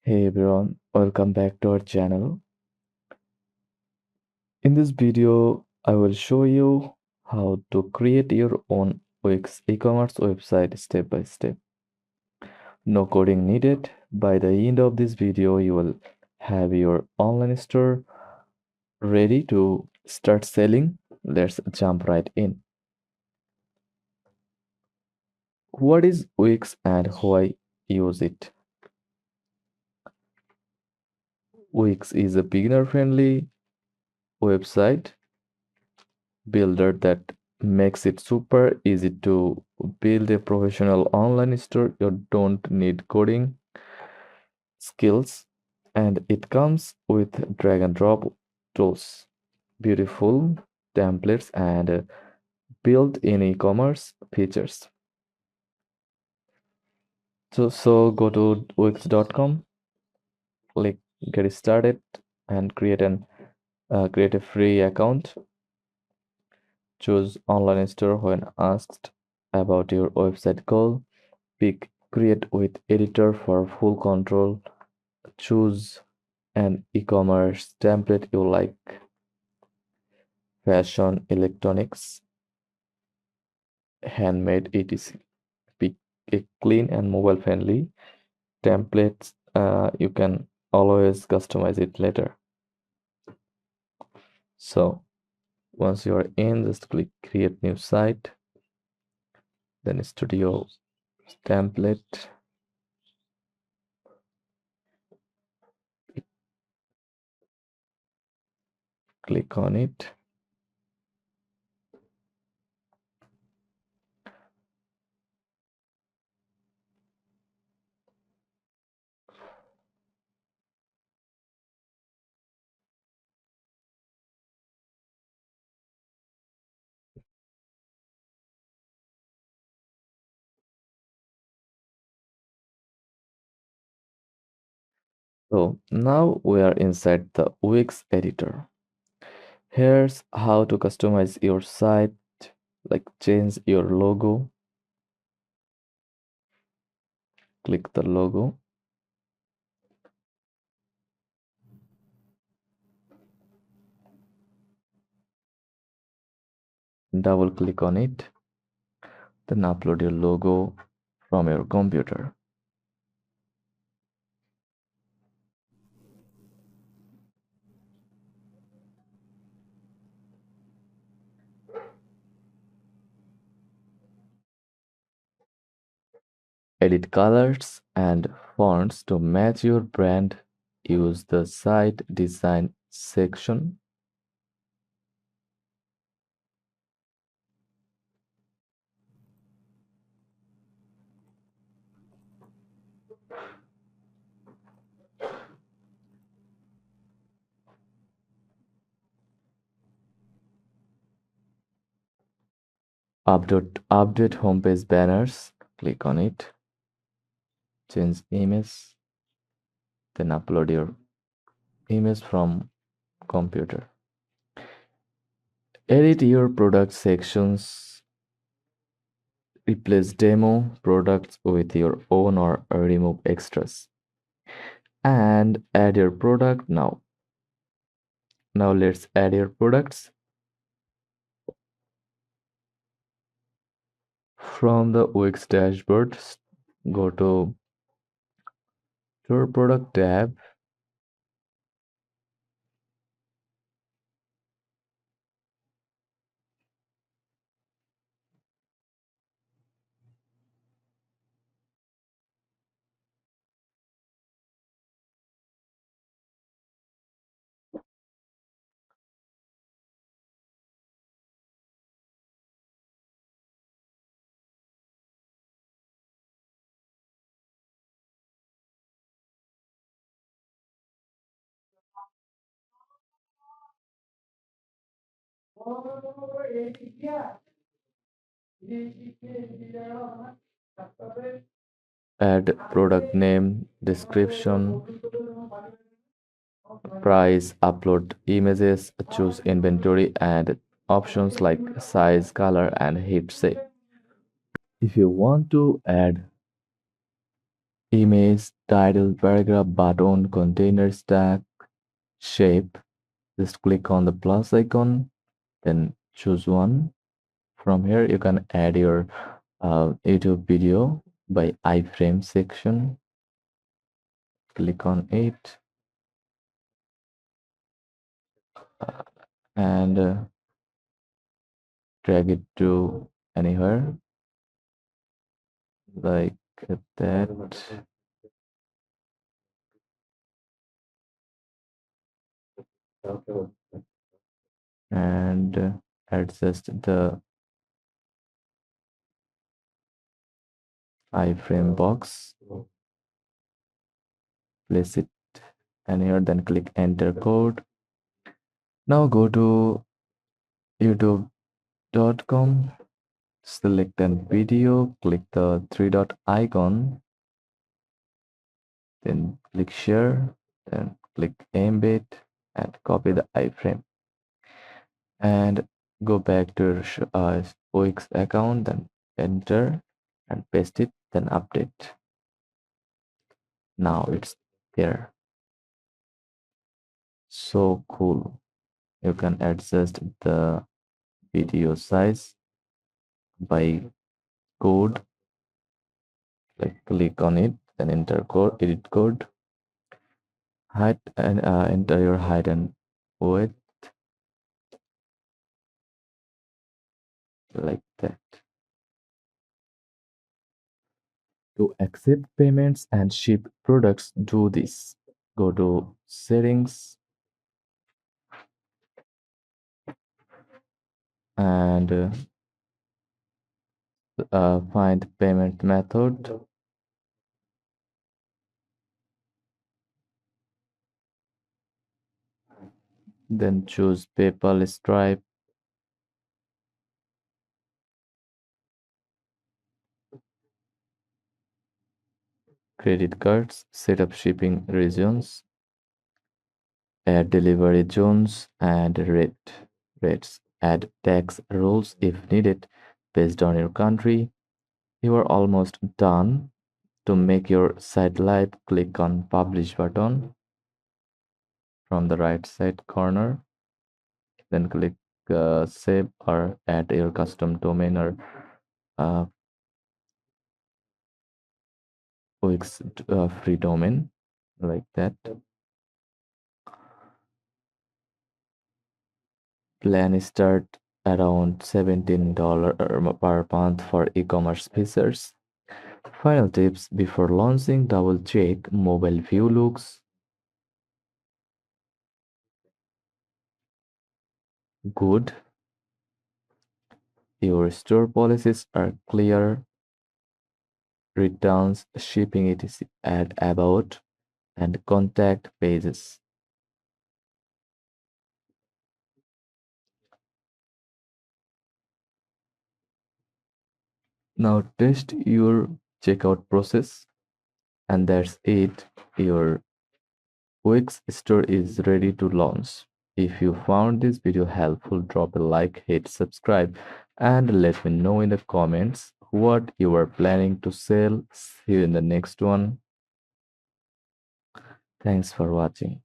Hey everyone, welcome back to our channel. In this video, I will show you how to create your own Wix e-commerce website step by step. No coding needed. By the end of this video, you will have your online store ready to start selling. Let's jump right in. What is Wix and why use it? Wix is a beginner-friendly website builder that makes it super easy to build a professional online store. You don't need coding skills, and it comes with drag and drop tools, beautiful templates, and built-in e-commerce features. So go to wix.com, click get started, and create a free account. Choose online store when asked about your website goal. Pick Create with Editor for full control. Choose an e-commerce template you like: fashion, electronics, handmade, etc. Pick a clean and mobile-friendly template. You can always customize it later. So once you are in, just click Create New Site, then Studio Template. Click on it. So now we are inside the Wix editor. Here's how to customize your site, like change your logo. Click the logo. Double click on it. Then upload your logo from your computer. Edit colors and fonts to match your brand. Use the site design section. Update homepage banners. Click on it. Change image. Then upload your image from computer. Edit your product sections. Replace demo products with your own or remove extras. And add your product now. Now let's add your products. From the Wix dashboard, go to your product tab. Add product name, description, price, upload images, choose inventory, and options like size, color, and heat shape. If you want to add image, title, paragraph, button, container, stack, shape. Just click on the plus icon, then choose one. From here, you can add your YouTube video by iframe section. Click on it and drag it to anywhere like that, and adjust the iframe box, place it anywhere, then click enter code. Now go to youtube.com, select a video, click the three dot icon, then click share, then click embed and copy the iframe and go back to your Wix account, then enter and paste it, then update. Now it's there. So cool. You can adjust the video size by code, like click on it, then enter code, edit code, height, and enter your height and width like that. To accept payments and ship products, do this. Go to settings and find payment method, then choose PayPal, Stripe, credit cards, set up shipping regions, add delivery zones and rates, add tax rules if needed based on your country. You are almost done. To make your site live, click on publish button from the right side corner, then click save or add your custom domain or uh, Wix free domain like that. Plan start around $17 per month for e-commerce features. Final tips before launching, double check mobile view looks good, your store policies are clear, returns, shipping etc. Add about and contact pages. Now test your checkout process, and that's it. Your Wix store is ready to launch. If you found this video helpful, drop a like, hit subscribe, and let me know in the comments what you are planning to sell. See you in the next one. Thanks for watching.